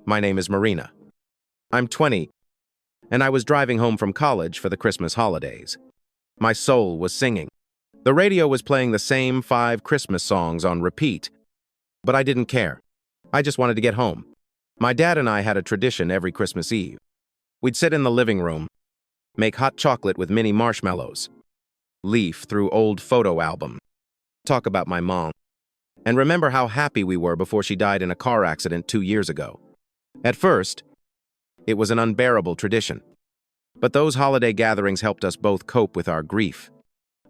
My name is Marina. I'm 20, and I was driving home from college for the Christmas holidays. My soul was singing. The radio was playing the same 5 Christmas songs on repeat, but I didn't care. I just wanted to get home. My dad and I had a tradition every Christmas Eve. We'd sit in the living room, make hot chocolate with mini marshmallows, leaf through old photo albums, talk about my mom, and remember how happy we were before she died in a car accident 2 years ago. At first, it was an unbearable tradition, but those holiday gatherings helped us both cope with our grief.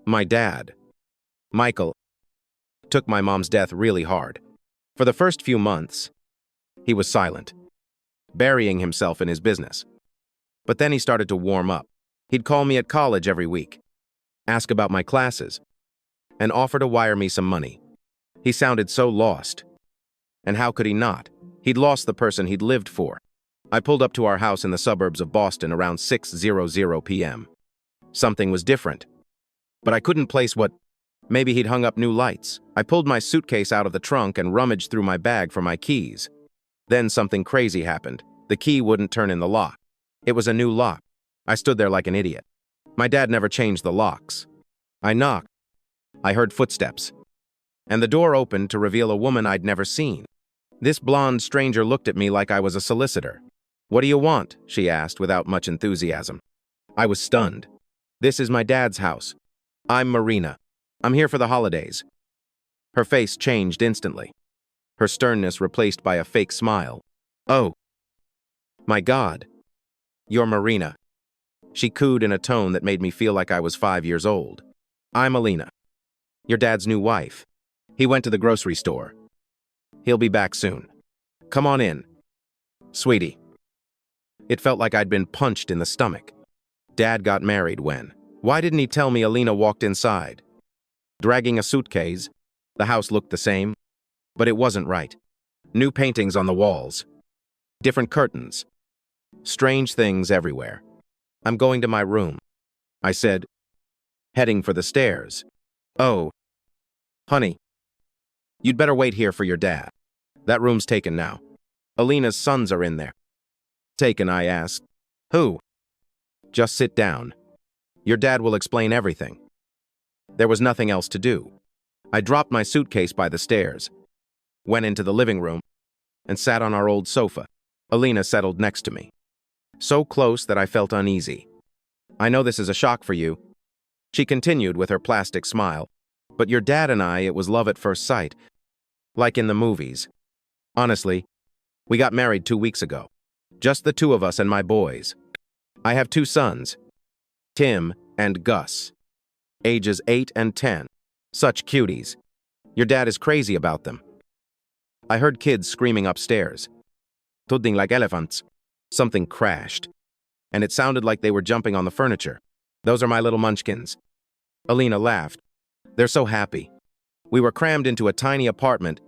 My dad, Michael, took my mom's death really hard. For the first few months, he was silent, burying himself in his business. But then he started to warm up. He'd call me at college every week, ask about my classes, and offer to wire me some money. He sounded so lost. And how could he not? He'd lost the person he'd lived for. I pulled up to our house in the suburbs of Boston around 6:00 p.m. Something was different, but I couldn't place what. Maybe he'd hung up new lights. I pulled my suitcase out of the trunk and rummaged through my bag for my keys. Then something crazy happened. The key wouldn't turn in the lock. It was a new lock. I stood there like an idiot. My dad never changed the locks. I knocked. I heard footsteps, and the door opened to reveal a woman I'd never seen. This blonde stranger looked at me like I was a solicitor. "What do you want?" she asked without much enthusiasm. I was stunned. "This is my dad's house. I'm Marina. I'm here for the holidays." Her face changed instantly, her sternness replaced by a fake smile. "Oh, my God, you're Marina." She cooed in a tone that made me feel like I was 5 years old. "I'm Alina, your dad's new wife. He went to the grocery store. He'll be back soon. Come on in, sweetie." It felt like I'd been punched in the stomach. Dad got married when? Why didn't he tell me Alina walked inside? Dragging a suitcase, the house looked the same, but it wasn't right. New paintings on the walls, different curtains, strange things everywhere. "I'm going to my room," I said, heading for the stairs. "Oh, honey, you'd better wait here for your dad. That room's taken now. Alina's sons are in there." "Taken?" I asked. "Who?" "Just sit down. Your dad will explain everything." There was nothing else to do. I dropped my suitcase by the stairs, went into the living room, and sat on our old sofa. Alina settled next to me, so close that I felt uneasy. "I know this is a shock for you," she continued with her plastic smile, "but your dad and I, it was love at first sight, like in the movies. Honestly, we got married 2 weeks ago. Just the two of us and my boys. I have 2 sons, Tim and Gus, ages 8 and 10. Such cuties. Your dad is crazy about them." I heard kids screaming upstairs, tudding like elephants. Something crashed, and it sounded like they were jumping on the furniture. "Those are my little munchkins." Alina laughed. "They're so happy. We were crammed into a tiny apartment,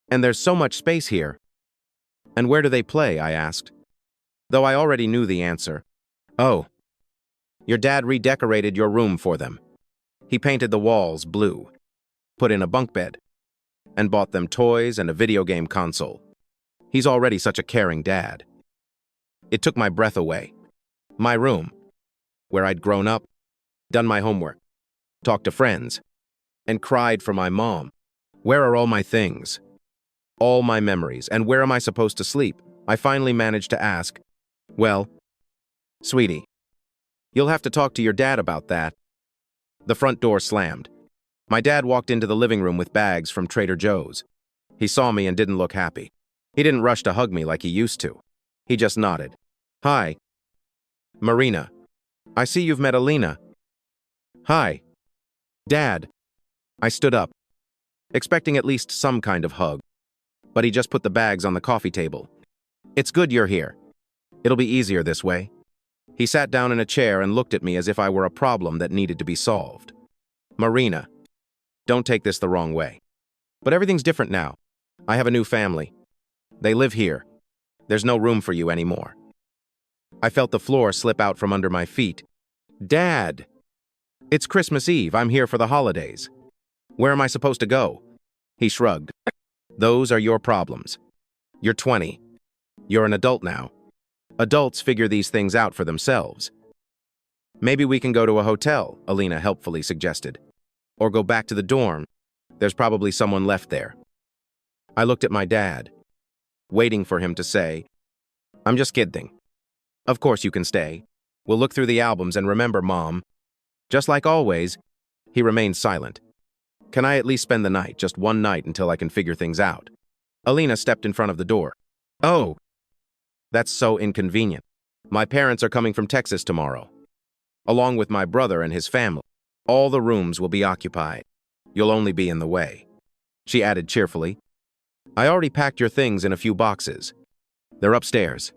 and there's so much space here." "And where do they play?" I asked, though I already knew the answer. "Oh, your dad redecorated your room for them. He painted the walls blue, put in a bunk bed, and bought them toys and a video game console. He's already such a caring dad." It took my breath away. My room, where I'd grown up, done my homework, talked to friends, and cried for my mom. Where are all my things? All my memories, and where am I supposed to sleep? I finally managed to ask, "Well, sweetie, you'll have to talk to your dad about that." The front door slammed. My dad walked into the living room with bags from Trader Joe's. He saw me and didn't look happy. He didn't rush to hug me like he used to. He just nodded. "Hi, Marina. I see you've met Alina." "Hi, Dad." I stood up, expecting at least some kind of hug, but he just put the bags on the coffee table. "It's good you're here. It'll be easier this way." He sat down in a chair and looked at me as if I were a problem that needed to be solved. "Marina, don't take this the wrong way, but everything's different now. I have a new family. They live here. There's no room for you anymore." I felt the floor slip out from under my feet. "Dad, it's Christmas Eve. I'm here for the holidays. Where am I supposed to go?" He shrugged. "Those are your problems. You're 20. You're an adult now. Adults figure these things out for themselves. Maybe we can go to a hotel, Alina helpfully suggested. Or go back to the dorm. There's probably someone left there. I looked at my dad, waiting for him to say, I'm just kidding. Of course you can stay. We'll look through the albums and remember, Mom. Just like always, he remained silent. Can I at least spend the night, just one night until I can figure things out? Alina stepped in front of the door. Oh, that's so inconvenient. My parents are coming from Texas tomorrow, along with my brother and his family. All the rooms will be occupied. You'll only be in the way. She added cheerfully, I already packed your things in a few boxes. They're upstairs.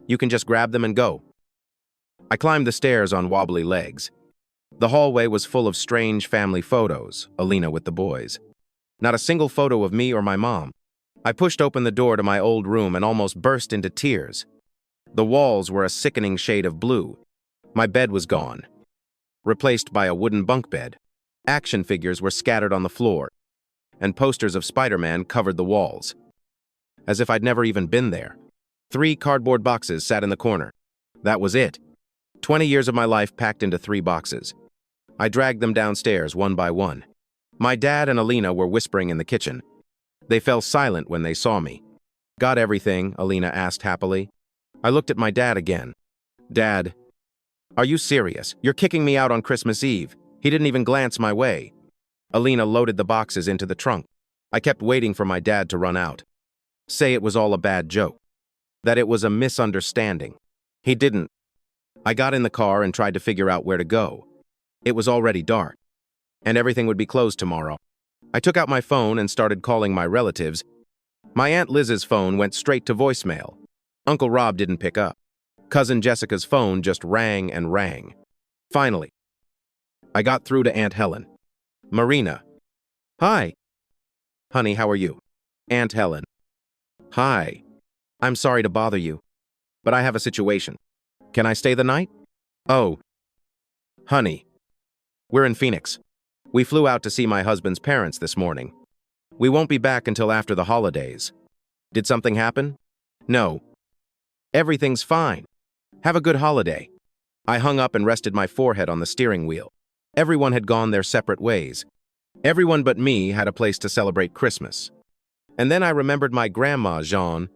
You can just grab them and go. I climbed the stairs on wobbly legs. The hallway was full of strange family photos, Alina with the boys. Not a single photo of me or my mom. I pushed open the door to my old room and almost burst into tears. The walls were a sickening shade of blue. My bed was gone, replaced by a wooden bunk bed. Action figures were scattered on the floor, and posters of Spider-Man covered the walls, as if I'd never even been there. 3 cardboard boxes sat in the corner. That was it. 20 years of my life packed into 3 boxes. I dragged them downstairs one by one. My dad and Alina were whispering in the kitchen. They fell silent when they saw me. Got everything? Alina asked happily. I looked at my dad again. Dad, are you serious? You're kicking me out on Christmas Eve. He didn't even glance my way. Alina loaded the boxes into the trunk. I kept waiting for my dad to run out. Say it was all a bad joke. That it was a misunderstanding. He didn't. I got in the car and tried to figure out where to go. It was already dark, and everything would be closed tomorrow. I took out my phone and started calling my relatives. My Aunt Liz's phone went straight to voicemail. Uncle Rob didn't pick up. Cousin Jessica's phone just rang and rang. Finally, I got through to Aunt Helen. Marina. Hi. Honey, how are you? Aunt Helen. Hi. I'm sorry to bother you, but I have a situation. Can I stay the night? Oh. Honey. We're in Phoenix. We flew out to see my husband's parents this morning. We won't be back until after the holidays. Did something happen? No. Everything's fine. Have a good holiday. I hung up and rested my forehead on the steering wheel. Everyone had gone their separate ways. Everyone but me had a place to celebrate Christmas. And then I remembered my grandma, Jean,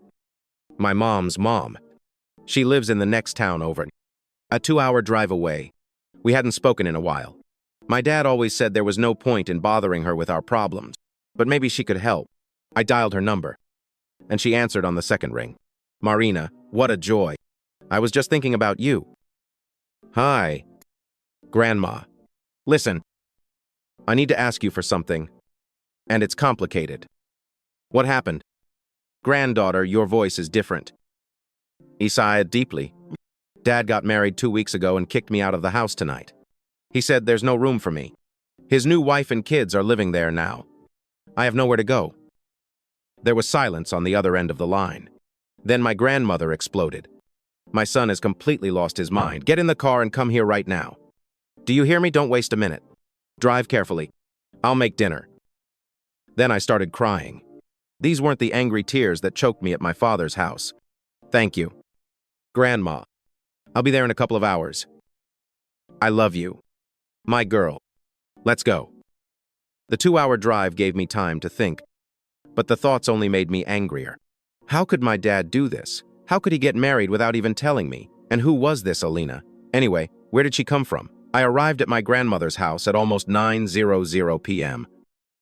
my mom's mom. She lives in the next town over, a 2-hour drive away. We hadn't spoken in a while. My dad always said there was no point in bothering her with our problems, but maybe she could help. I dialed her number, and she answered on the second ring. Marina, what a joy. I was just thinking about you. Hi. Grandma. Listen, I need to ask you for something, and it's complicated. What happened? Granddaughter, your voice is different. He sighed deeply. Dad got married 2 weeks ago and kicked me out of the house tonight. He said there's no room for me. His new wife and kids are living there now. I have nowhere to go. There was silence on the other end of the line. Then my grandmother exploded. My son has completely lost his mind. Get in the car and come here right now. Do you hear me? Don't waste a minute. Drive carefully. I'll make dinner. Then I started crying. These weren't the angry tears that choked me at my father's house. Thank you. Grandma, I'll be there in a couple of hours. I love you. My girl. Let's go. The 2-hour drive gave me time to think, but the thoughts only made me angrier. How could my dad do this? How could he get married without even telling me? And who was this Alina? Anyway, where did she come from? I arrived at my grandmother's house at almost 9:00 p.m.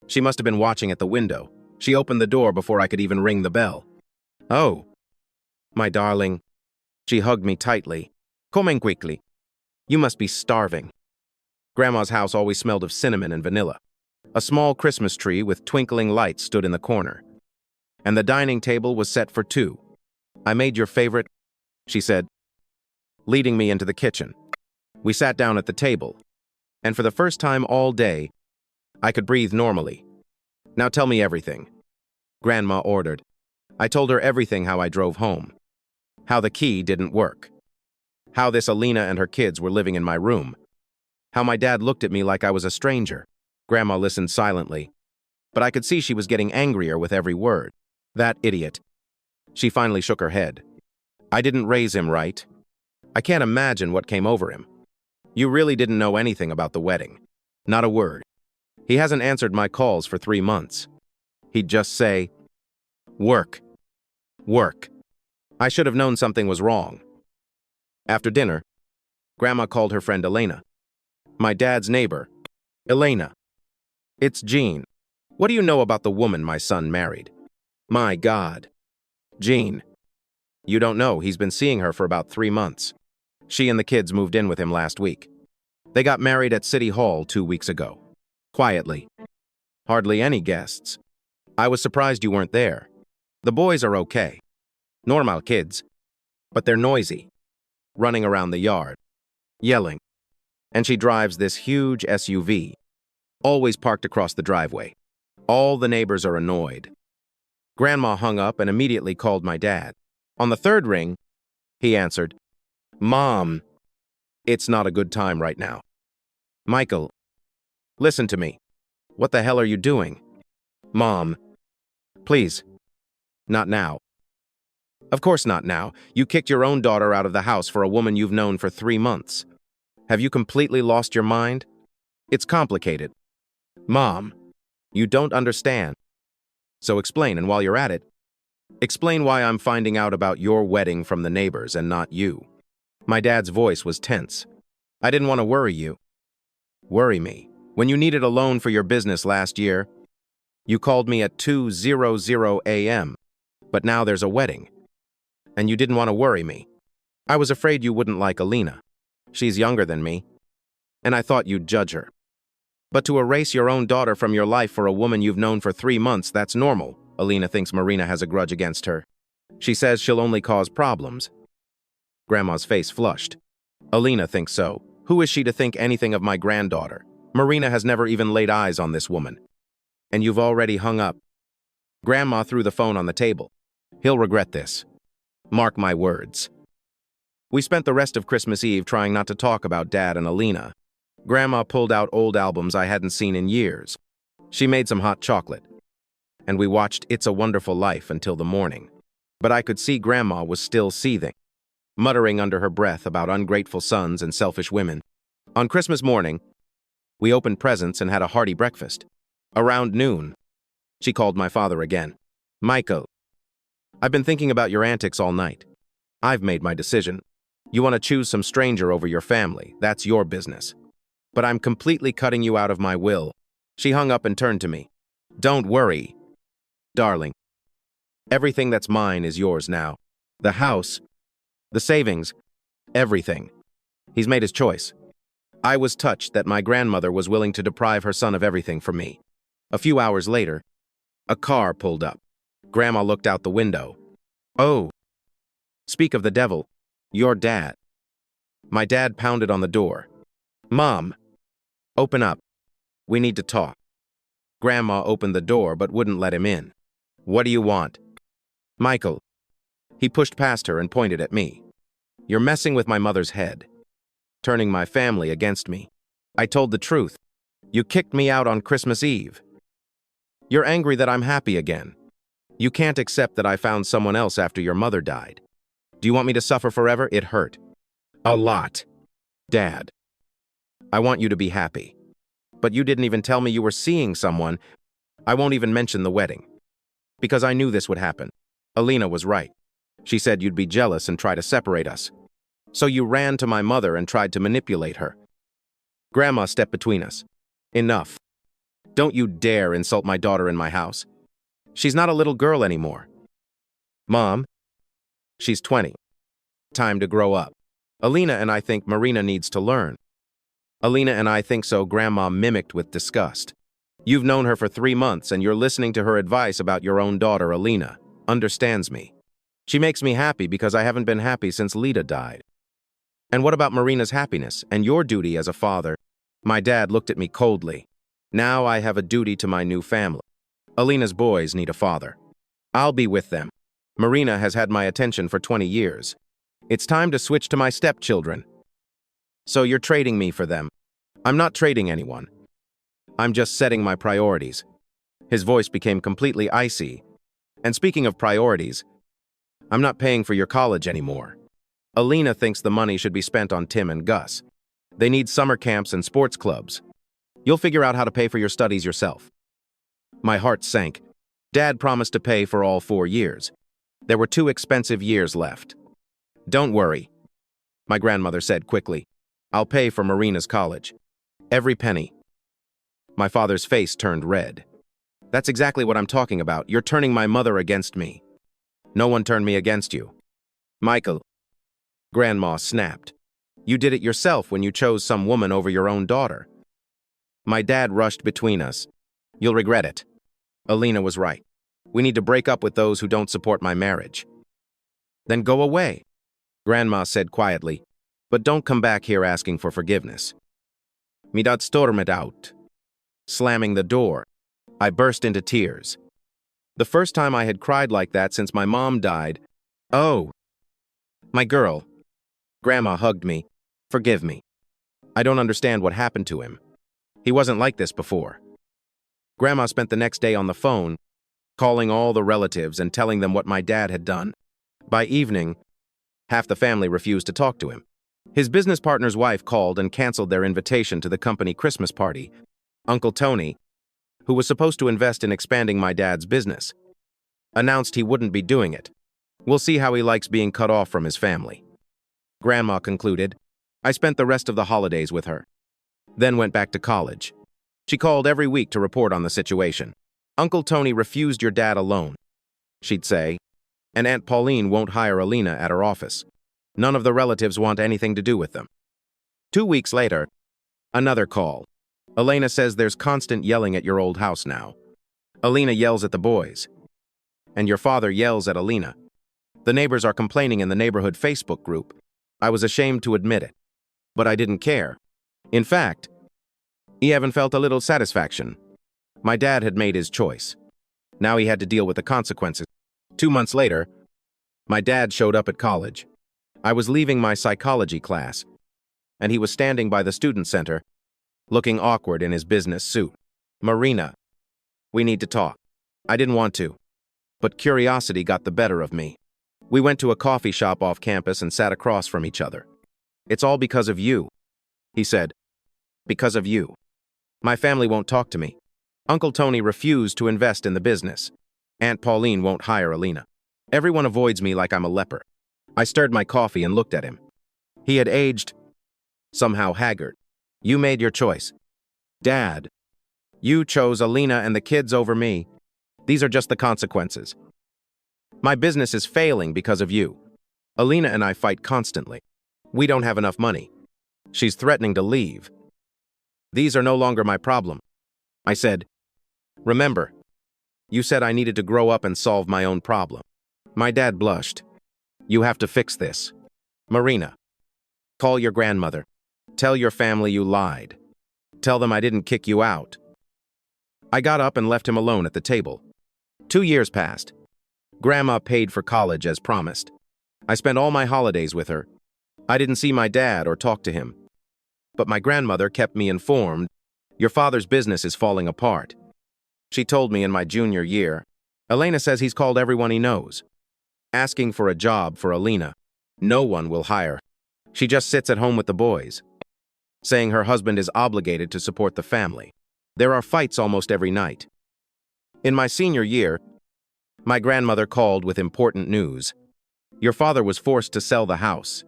She must have been watching at the window. She opened the door before I could even ring the bell. Oh, my darling. She hugged me tightly. Come quickly. You must be starving. Grandma's house always smelled of cinnamon and vanilla. A small Christmas tree with twinkling lights stood in the corner, and the dining table was set for 2. I made your favorite, she said, leading me into the kitchen. We sat down at the table, and for the first time all day, I could breathe normally. Now tell me everything, Grandma ordered. I told her everything: how I drove home, how the key didn't work, how this Alina and her kids were living in my room, how my dad looked at me like I was a stranger. Grandma listened silently, but I could see she was getting angrier with every word. That idiot. She finally shook her head. I didn't raise him right. I can't imagine what came over him. You really didn't know anything about the wedding. Not a word. He hasn't answered my calls for 3 months. He'd just say, work, work. I should have known something was wrong. After dinner, Grandma called her friend Elena. My dad's neighbor. Elena. It's Jean. What do you know about the woman my son married? My God. Jean. You don't know, he's been seeing her for about 3 months. She and the kids moved in with him last week. They got married at City Hall 2 weeks ago. Quietly. Hardly any guests. I was surprised you weren't there. The boys are okay. Normal kids. But they're noisy. Running around the yard. Yelling. And she drives this huge SUV. Always parked across the driveway. All the neighbors are annoyed. Grandma hung up and immediately called my dad. On the third ring, he answered, Mom, it's not a good time right now. Michael, listen to me. What the hell are you doing? Mom, please, not now. Of course not now. You kicked your own daughter out of the house for a woman you've known for 3 months. Have you completely lost your mind? It's complicated. Mom, you don't understand. So explain, and while you're at it, explain why I'm finding out about your wedding from the neighbors and not you. My dad's voice was tense. I didn't want to worry you. Worry me. When you needed a loan for your business last year, you called me at 2:00 a.m., but now there's a wedding. And you didn't want to worry me. I was afraid you wouldn't like Alina. She's younger than me, and I thought you'd judge her. But to erase your own daughter from your life for a woman you've known for 3 months, that's normal. Alina thinks Marina has a grudge against her. She says she'll only cause problems. Grandma's face flushed. Alina thinks so. Who is she to think anything of my granddaughter? Marina has never even laid eyes on this woman. And you've already hung up. Grandma threw the phone on the table. He'll regret this. Mark my words. We spent the rest of Christmas Eve trying not to talk about Dad and Alina. Grandma pulled out old albums I hadn't seen in years. She made some hot chocolate. And we watched It's a Wonderful Life until the morning. But I could see Grandma was still seething, muttering under her breath about ungrateful sons and selfish women. On Christmas morning, we opened presents and had a hearty breakfast. Around noon, she called my father again. Michael, I've been thinking about your antics all night. I've made my decision. You want to choose some stranger over your family, that's your business. But I'm completely cutting you out of my will. She hung up and turned to me. Don't worry, darling. Everything that's mine is yours now. The house, the savings, everything. He's made his choice. I was touched that my grandmother was willing to deprive her son of everything for me. A few hours later, a car pulled up. Grandma looked out the window. Oh, speak of the devil, your dad. My dad pounded on the door. Mom, open up. We need to talk. Grandma opened the door but wouldn't let him in. What do you want? Michael. He pushed past her and pointed at me. You're messing with my mother's head, turning my family against me. I told the truth. You kicked me out on Christmas Eve. You're angry that I'm happy again. You can't accept that I found someone else after your mother died. Do you want me to suffer forever? It hurt. A lot. Dad. I want you to be happy. But you didn't even tell me you were seeing someone. I won't even mention the wedding. Because I knew this would happen. Alina was right. She said you'd be jealous and try to separate us. So you ran to my mother and tried to manipulate her. Grandma stepped between us. Enough. Don't you dare insult my daughter in my house. She's not a little girl anymore. Mom, she's 20. Time to grow up. Alina and I think Marina needs to learn. Alina and I think so, Grandma mimicked with disgust. You've known her for 3 months and you're listening to her advice about your own daughter, Alina. Understands me. She makes me happy because I haven't been happy since Lita died. And what about Marina's happiness and your duty as a father? My dad looked at me coldly. Now I have a duty to my new family. Alina's boys need a father. I'll be with them. Marina has had my attention for 20 years. It's time to switch to my stepchildren. So you're trading me for them. I'm not trading anyone. I'm just setting my priorities. His voice became completely icy. And speaking of priorities, I'm not paying for your college anymore. Alina thinks the money should be spent on Tim and Gus. They need summer camps and sports clubs. You'll figure out how to pay for your studies yourself. My heart sank. Dad promised to pay for all 4 years. There were 2 expensive years left. Don't worry, my grandmother said quickly. I'll pay for Marina's college. Every penny. My father's face turned red. That's exactly what I'm talking about. You're turning my mother against me. No one turned me against you. Michael, Grandma snapped. You did it yourself when you chose some woman over your own daughter. My dad rushed between us. You'll regret it. Alina was right. We need to break up with those who don't support my marriage. Then go away, Grandma said quietly, but don't come back here asking for forgiveness. Mi dad stormed out. Slamming the door, I burst into tears. The first time I had cried like that since my mom died. Oh, my girl. Grandma hugged me. Forgive me. I don't understand what happened to him. He wasn't like this before. Grandma spent the next day on the phone, calling all the relatives and telling them what my dad had done. By evening, half the family refused to talk to him. His business partner's wife called and canceled their invitation to the company Christmas party. Uncle Tony, who was supposed to invest in expanding my dad's business, announced he wouldn't be doing it. We'll see how he likes being cut off from his family. Grandma concluded. I spent the rest of the holidays with her, then went back to college. She called every week to report on the situation. Uncle Tony refused your dad a loan, she'd say, and Aunt Pauline won't hire Alina at her office. None of the relatives want anything to do with them. 2 weeks later, another call. Elena says there's constant yelling at your old house now. Alina yells at the boys, and your father yells at Alina. The neighbors are complaining in the neighborhood Facebook group. I was ashamed to admit it, but I didn't care. In fact, I even felt a little satisfaction. My dad had made his choice. Now he had to deal with the consequences. 2 months later, my dad showed up at college. I was leaving my psychology class, and he was standing by the student center, looking awkward in his business suit. Marina, we need to talk. I didn't want to, but curiosity got the better of me. We went to a coffee shop off campus and sat across from each other. It's all because of you, he said. Because of you. My family won't talk to me. Uncle Tony refused to invest in the business. Aunt Pauline won't hire Alina. Everyone avoids me like I'm a leper. I stirred my coffee and looked at him. He had aged, somehow haggard. You made your choice. Dad, you chose Alina and the kids over me. These are just the consequences. My business is failing because of you. Alina and I fight constantly. We don't have enough money. She's threatening to leave. These are no longer my problem. I said, remember, you said I needed to grow up and solve my own problem. My dad blushed. You have to fix this. Marina, call your grandmother. Tell your family you lied. Tell them I didn't kick you out. I got up and left him alone at the table. 2 years passed. Grandma paid for college as promised. I spent all my holidays with her. I didn't see my dad or talk to him. But my grandmother kept me informed. Your father's business is falling apart. She told me in my junior year. Elena says he's called everyone he knows, asking for a job for Alina. No one will hire. She just sits at home with the boys, saying her husband is obligated to support the family. There are fights almost every night. In my senior year, my grandmother called with important news. Your father was forced to sell the house.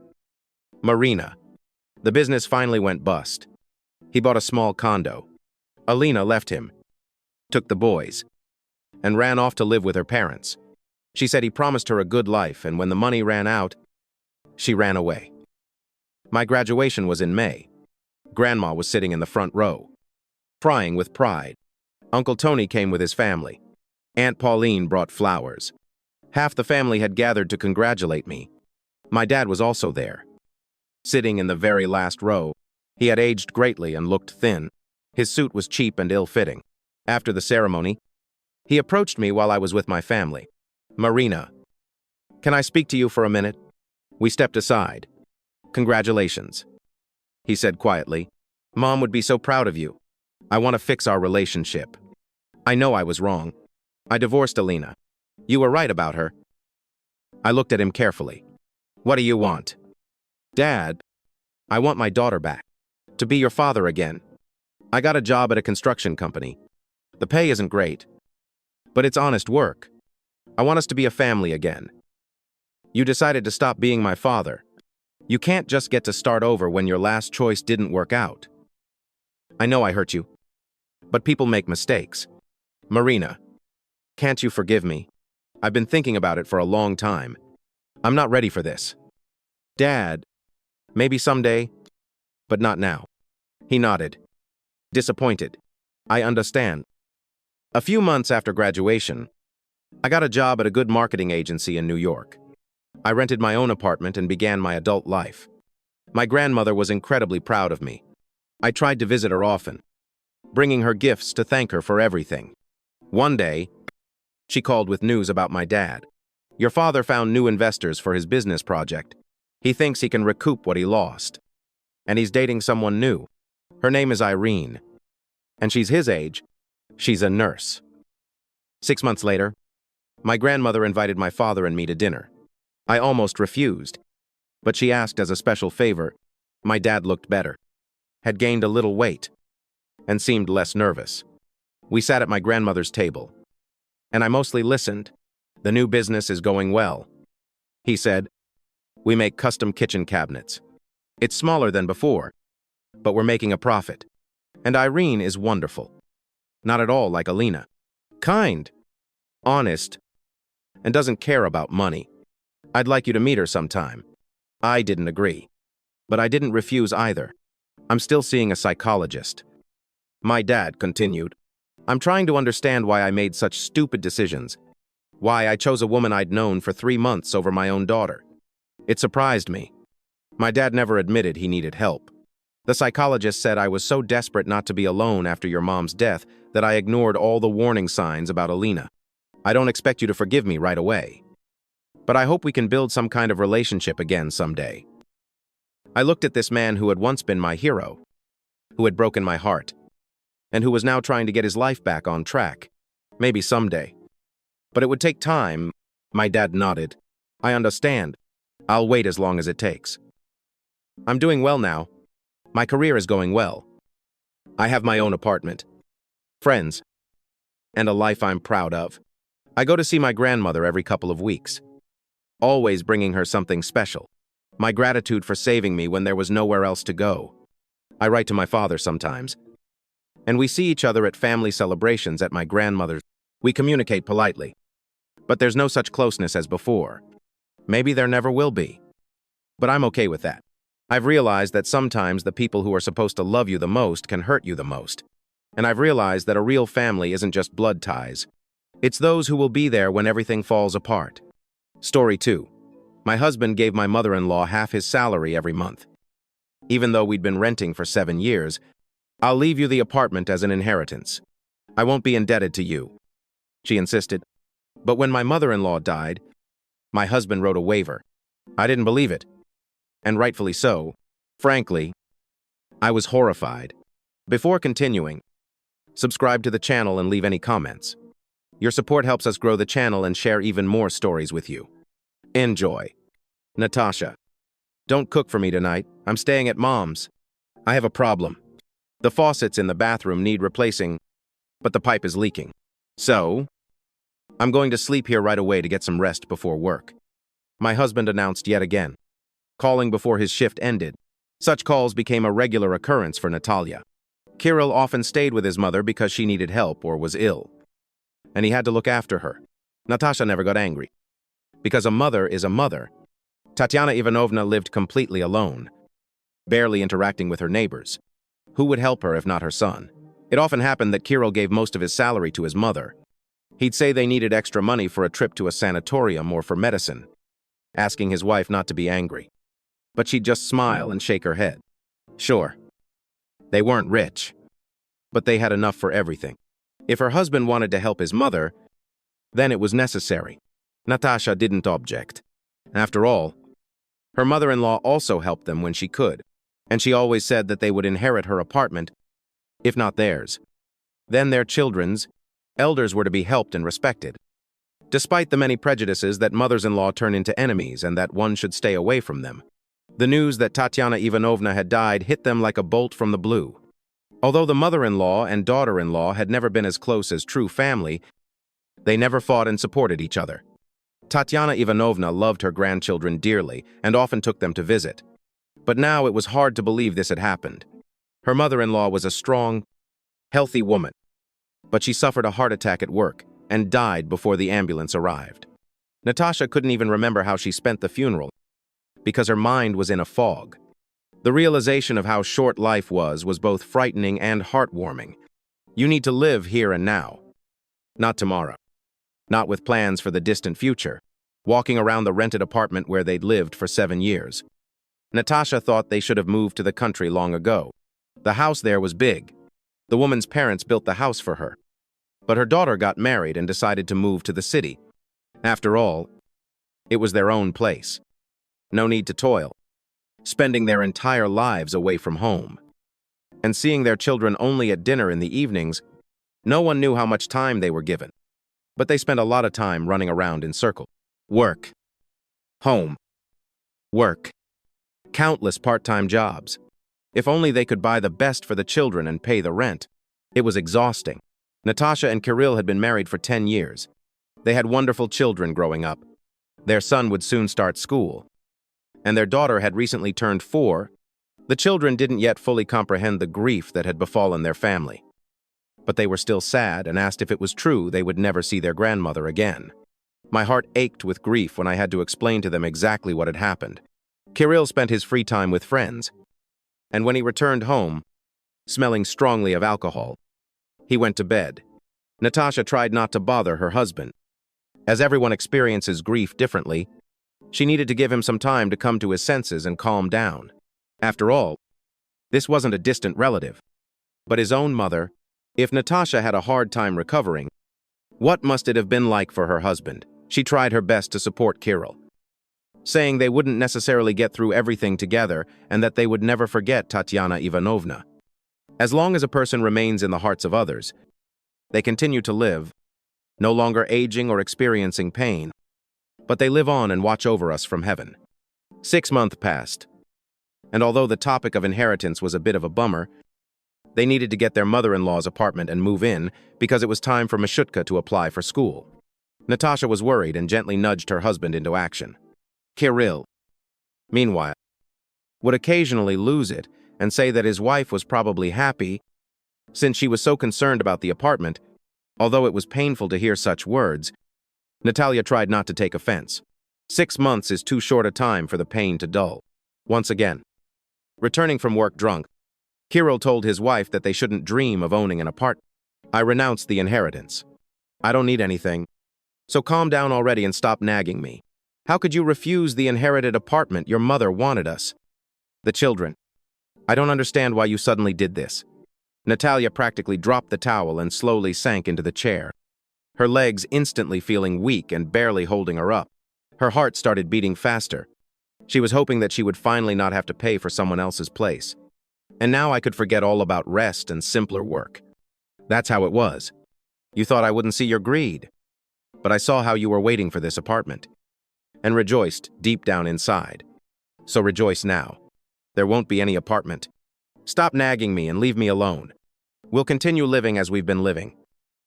Marina, the business finally went bust. He bought a small condo. Alina left him, took the boys, and ran off to live with her parents. She said he promised her a good life, and when the money ran out, she ran away. My graduation was in May. Grandma was sitting in the front row, crying with pride. Uncle Tony came with his family. Aunt Pauline brought flowers. Half the family had gathered to congratulate me. My dad was also there. Sitting in the very last row, he had aged greatly and looked thin. His suit was cheap and ill-fitting. After the ceremony, he approached me while I was with my family. Marina, can I speak to you for a minute? We stepped aside. Congratulations, he said quietly. Mom would be so proud of you. I want to fix our relationship. I know I was wrong. I divorced Alina. You were right about her. I looked at him carefully. What do you want? Dad, I want my daughter back. To be your father again. I got a job at a construction company. The pay isn't great, but it's honest work. I want us to be a family again. You decided to stop being my father. You can't just get to start over when your last choice didn't work out. I know I hurt you, but people make mistakes. Marina, can't you forgive me? I've been thinking about it for a long time. I'm not ready for this. Dad, maybe someday, but not now. He nodded. Disappointed. I understand. A few months after graduation, I got a job at a good marketing agency in New York. I rented my own apartment and began my adult life. My grandmother was incredibly proud of me. I tried to visit her often, bringing her gifts to thank her for everything. One day, she called with news about my dad. Your father found new investors for his business project. He thinks he can recoup what he lost. And he's dating someone new. Her name is Irene. And she's his age. She's a nurse. 6 months later, my grandmother invited my father and me to dinner. I almost refused, but she asked as a special favor. My dad looked better, had gained a little weight, and seemed less nervous. We sat at my grandmother's table, and I mostly listened. The new business is going well. He said, we make custom kitchen cabinets. It's smaller than before, but we're making a profit. And Irene is wonderful. Not at all like Alina. Kind, honest, and doesn't care about money. I'd like you to meet her sometime. I didn't agree, but I didn't refuse either. I'm still seeing a psychologist. My dad continued, I'm trying to understand why I made such stupid decisions. Why I chose a woman I'd known for 3 months over my own daughter. It surprised me. My dad never admitted he needed help. The psychologist said I was so desperate not to be alone after your mom's death that I ignored all the warning signs about Alina. I don't expect you to forgive me right away, but I hope we can build some kind of relationship again someday. I looked at this man who had once been my hero, who had broken my heart, and who was now trying to get his life back on track. Maybe someday. But it would take time. My dad nodded. I understand. I'll wait as long as it takes. I'm doing well now. My career is going well. I have my own apartment, friends, and a life I'm proud of. I go to see my grandmother every couple of weeks, always bringing her something special. My gratitude for saving me when there was nowhere else to go. I write to my father sometimes, and we see each other at family celebrations at my grandmother's. We communicate politely, but there's no such closeness as before. Maybe there never will be, but I'm okay with that. I've realized that sometimes the people who are supposed to love you the most can hurt you the most. And I've realized that a real family isn't just blood ties. It's those who will be there when everything falls apart. Story 2. My husband gave my mother-in-law half his salary every month. Even though we'd been renting for 7 years, I'll leave you the apartment as an inheritance. I won't be indebted to you, she insisted. But when my mother-in-law died, my husband wrote a waiver. I didn't believe it. And rightfully so. Frankly, I was horrified. Before continuing, subscribe to the channel and leave any comments. Your support helps us grow the channel and share even more stories with you. Enjoy. Natasha. Don't cook for me tonight. I'm staying at Mom's. I have a problem. The faucets in the bathroom need replacing, but the pipe is leaking. So, I'm going to sleep here right away to get some rest before work. My husband announced yet again, calling before his shift ended. Such calls became a regular occurrence for Natalia. Kirill often stayed with his mother because she needed help or was ill, and he had to look after her. Natasha never got angry, because a mother is a mother. Tatiana Ivanovna lived completely alone, barely interacting with her neighbors. Who would help her if not her son? It often happened that Kirill gave most of his salary to his mother. He'd say they needed extra money for a trip to a sanatorium or for medicine, asking his wife not to be angry. But she'd just smile and shake her head. Sure, they weren't rich, but they had enough for everything. If her husband wanted to help his mother, then it was necessary. Natasha didn't object. After all, her mother-in-law also helped them when she could, and she always said that they would inherit her apartment, if not theirs. Then their children's elders were to be helped and respected. despite the many prejudices that mothers-in-law turn into enemies and that one should stay away from them. The news that Tatiana Ivanovna had died hit them like a bolt from the blue. Although the mother-in-law and daughter-in-law had never been as close as true family, they never fought and supported each other. Tatiana Ivanovna loved her grandchildren dearly and often took them to visit. But now it was hard to believe this had happened. Her mother-in-law was a strong, healthy woman, but she suffered a heart attack at work and died before the ambulance arrived. Natasha couldn't even remember how she spent the funeral because her mind was in a fog. The realization of how short life was both frightening and heartwarming. You need to live here and now, not tomorrow. Not with plans for the distant future, walking around the rented apartment where they'd lived for 7 years. Natasha thought they should have moved to the country long ago. The house there was big. The woman's parents built the house for her. But her daughter got married and decided to move to the city. After all, it was their own place. No need to toil, spending their entire lives away from home. And seeing their children only at dinner in the evenings, no one knew how much time they were given. But they spent a lot of time running around in circles. Work. Home. Work. Countless part-time jobs. If only they could buy the best for the children and pay the rent. It was exhausting. Natasha and Kirill had been married for 10 years. They had wonderful children growing up. Their son would soon start school. And their daughter had recently turned 4. The children didn't yet fully comprehend the grief that had befallen their family. But they were still sad and asked if it was true they would never see their grandmother again. My heart ached with grief when I had to explain to them exactly what had happened. Kirill spent his free time with friends, and when he returned home, smelling strongly of alcohol, he went to bed. Natasha tried not to bother her husband. As everyone experiences grief differently, she needed to give him some time to come to his senses and calm down. After all, this wasn't a distant relative, but his own mother. If Natasha had a hard time recovering, what must it have been like for her husband? She tried her best to support Kirill, saying they wouldn't necessarily get through everything together and that they would never forget Tatiana Ivanovna. As long as a person remains in the hearts of others, they continue to live, no longer aging or experiencing pain, but they live on and watch over us from heaven. 6 months passed, and although the topic of inheritance was a bit of a bummer, they needed to get their mother-in-law's apartment and move in because it was time for Mashutka to apply for school. Natasha was worried and gently nudged her husband into action. Kirill, meanwhile, would occasionally lose it and say that his wife was probably happy since she was so concerned about the apartment. Although it was painful to hear such words, Natalia tried not to take offense. 6 months is too short a time for the pain to dull. Once again, returning from work drunk, Kirill told his wife that they shouldn't dream of owning an apartment. I renounced the inheritance. I don't need anything. So calm down already and stop nagging me. How could you refuse the inherited apartment your mother wanted us? The children. I don't understand why you suddenly did this. Natalia practically dropped the towel and slowly sank into the chair, her legs instantly feeling weak and barely holding her up. Her heart started beating faster. She was hoping that she would finally not have to pay for someone else's place. And now I could forget all about rest and simpler work. That's how it was. You thought I wouldn't see your greed. But I saw how you were waiting for this apartment, and rejoiced deep down inside. So rejoice now. There won't be any apartment. Stop nagging me and leave me alone. We'll continue living as we've been living.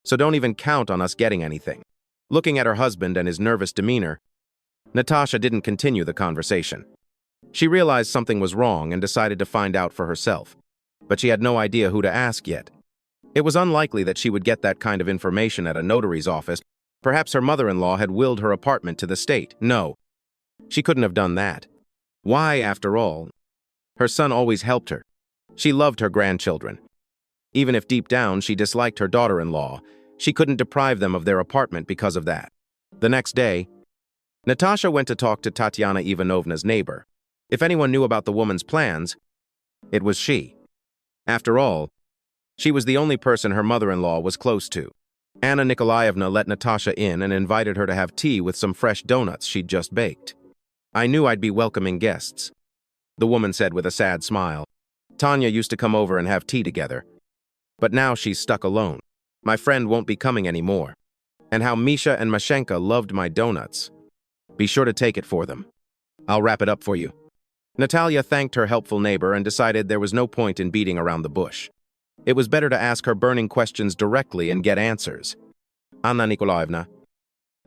So don't even count on us getting anything. Looking at her husband and his nervous demeanor, Natasha didn't continue the conversation. She realized something was wrong and decided to find out for herself, but she had no idea who to ask yet. It was unlikely that she would get that kind of information at a notary's office. Perhaps her mother-in-law had willed her apartment to the state. No, she couldn't have done that. Why, after all? Her son always helped her. She loved her grandchildren. Even if deep down she disliked her daughter-in-law, she couldn't deprive them of their apartment because of that. The next day, Natasha went to talk to Tatiana Ivanovna's neighbor. If anyone knew about the woman's plans, it was she. After all, she was the only person her mother-in-law was close to. Anna Nikolaevna let Natasha in and invited her to have tea with some fresh donuts she'd just baked. I knew I'd be welcoming guests, the woman said with a sad smile. Tanya used to come over and have tea together, but now she's stuck alone. My friend won't be coming anymore. and how Misha and Mashenka loved my donuts. Be sure to take it for them. I'll wrap it up for you. Natalia thanked her helpful neighbor and decided there was no point in beating around the bush. It was better to ask her burning questions directly and get answers. Anna Nikolaevna,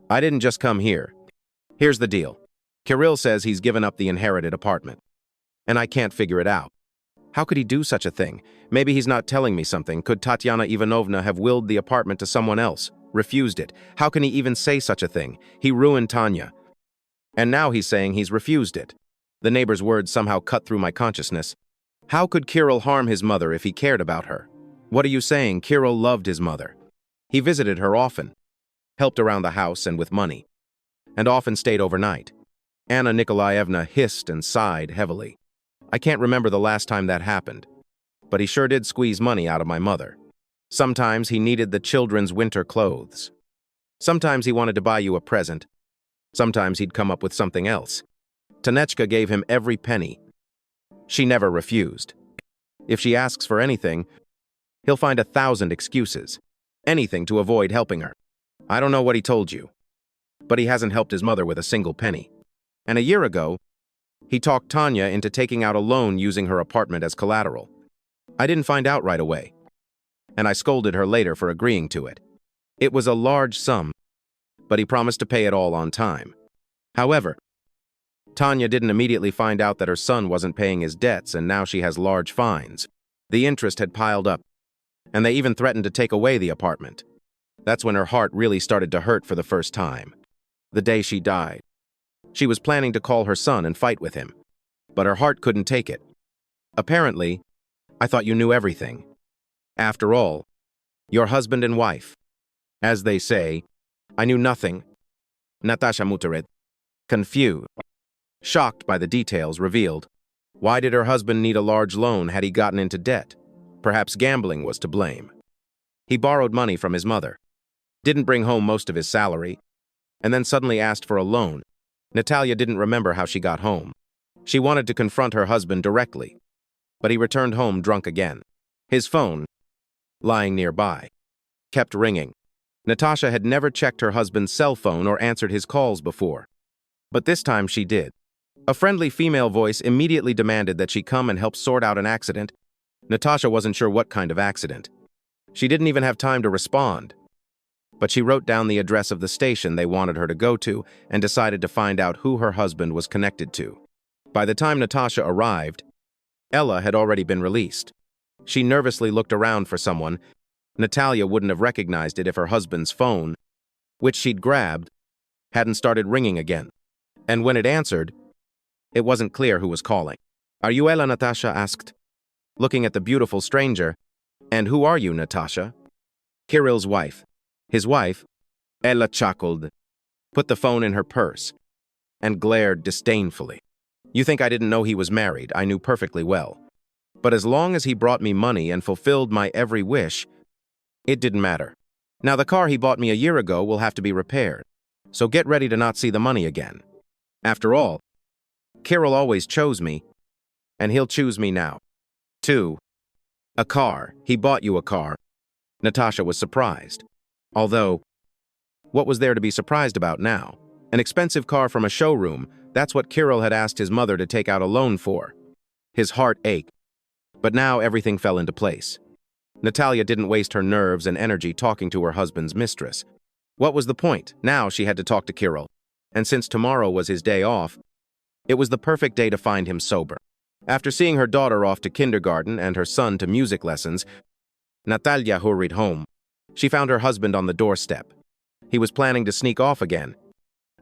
I didn't just come here. Here's the deal. Kirill says he's given up the inherited apartment, and I can't figure it out. How could he do such a thing? Maybe he's not telling me something. Could Tatiana Ivanovna have willed the apartment to someone else? Refused it? How can he even say such a thing? He ruined Tanya. And now he's saying he's refused it. The neighbor's words somehow cut through my consciousness. How could Kirill harm his mother if he cared about her? What are you saying? Kirill loved his mother. He visited her often, helped around the house and with money, and often stayed overnight. Anna Nikolaevna hissed and sighed heavily. I can't remember the last time that happened, but he sure did squeeze money out of my mother. Sometimes he needed the children's winter clothes. Sometimes he wanted to buy you a present. Sometimes he'd come up with something else. Tanechka gave him every penny. She never refused. If she asks for anything, he'll find 1,000 excuses. Anything to avoid helping her. I don't know what he told you, but he hasn't helped his mother with a single penny. And a year ago, he talked Tanya into taking out a loan using her apartment as collateral. I didn't find out right away, and I scolded her later for agreeing to it. It was a large sum, but he promised to pay it all on time. However, Tanya didn't immediately find out that her son wasn't paying his debts, and now she has large fines. The interest had piled up, and they even threatened to take away the apartment. That's when her heart really started to hurt for the first time. The day she died. She was planning to call her son and fight with him, but her heart couldn't take it. Apparently, I thought you knew everything. After all, your husband and wife. As they say, I knew nothing. Natasha muttered, confused, shocked by the details revealed. Why did her husband need a large loan? Had he gotten into debt? Perhaps gambling was to blame. He borrowed money from his mother, didn't bring home most of his salary, and then suddenly asked for a loan. Natalia didn't remember how she got home. She wanted to confront her husband directly, but he returned home drunk again. His phone, lying nearby, kept ringing. Natasha had never checked her husband's cell phone or answered his calls before, but this time she did. A friendly female voice immediately demanded that she come and help sort out an accident. Natasha wasn't sure what kind of accident. She didn't even have time to respond, but she wrote down the address of the station they wanted her to go to and decided to find out who her husband was connected to. By the time Natasha arrived, Ella had already been released. She nervously looked around for someone. Natalia wouldn't have recognized it if her husband's phone, which she'd grabbed, hadn't started ringing again. And when it answered, it wasn't clear who was calling. Are you Ella? Natasha asked, looking at the beautiful stranger. And who are you, Natasha? Kirill's wife. His wife, Ella chuckled, put the phone in her purse, and glared disdainfully. You think I didn't know he was married? I knew perfectly well. But as long as he brought me money and fulfilled my every wish, it didn't matter. Now the car he bought me a year ago will have to be repaired, so get ready to not see the money again. After all, Kirill always chose me, and he'll choose me now. 2. A car. He bought you a car. Natasha was surprised. Although, what was there to be surprised about now? An expensive car from a showroom, that's what Kirill had asked his mother to take out a loan for. His heart ached, but now everything fell into place. Natalia didn't waste her nerves and energy talking to her husband's mistress. What was the point? Now she had to talk to Kirill, and since tomorrow was his day off, it was the perfect day to find him sober. After seeing her daughter off to kindergarten and her son to music lessons, Natalia hurried home. She found her husband on the doorstep. He was planning to sneak off again.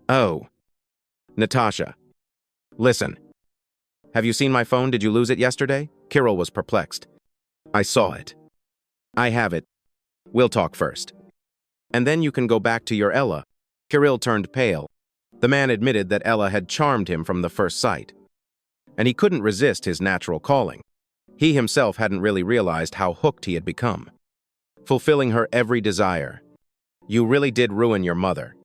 Oh. Natasha. Listen. Have you seen my phone? Did you lose it yesterday? Kirill was perplexed. I saw it. I have it. We'll talk first. And then you can go back to your Ella. Kirill turned pale. The man admitted that Ella had charmed him from the first sight, and he couldn't resist his natural calling. He himself hadn't really realized how hooked he had become, fulfilling her every desire. You really did ruin your mother,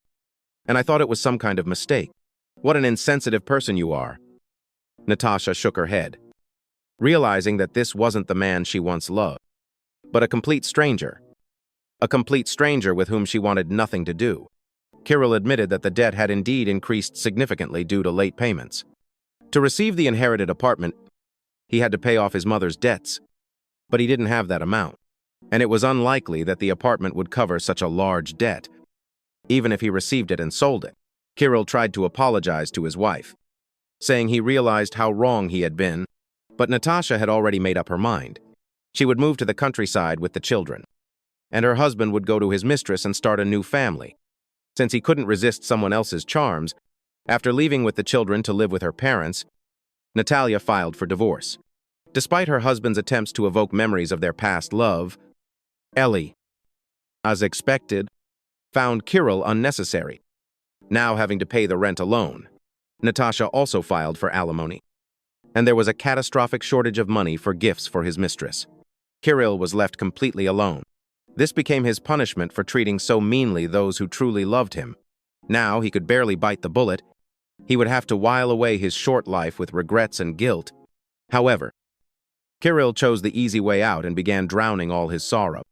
and I thought it was some kind of mistake. What an insensitive person you are. Natasha shook her head, realizing that this wasn't the man she once loved, but a complete stranger. a complete stranger with whom she wanted nothing to do. Kirill admitted that the debt had indeed increased significantly due to late payments. To receive the inherited apartment, he had to pay off his mother's debts, but he didn't have that amount, and it was unlikely that the apartment would cover such a large debt, even if he received it and sold it. Kirill tried to apologize to his wife, saying he realized how wrong he had been, but Natasha had already made up her mind. She would move to the countryside with the children, and her husband would go to his mistress and start a new family. Since he couldn't resist someone else's charms, after leaving with the children to live with her parents, Natalia filed for divorce. Despite her husband's attempts to evoke memories of their past love, Ellie, as expected, found Kirill unnecessary, now having to pay the rent alone. Natasha also filed for alimony, and there was a catastrophic shortage of money for gifts for his mistress. Kirill was left completely alone. This became his punishment for treating so meanly those who truly loved him. Now he could barely bite the bullet. He would have to while away his short life with regrets and guilt. However, Kirill chose the easy way out and began drowning all his sorrow.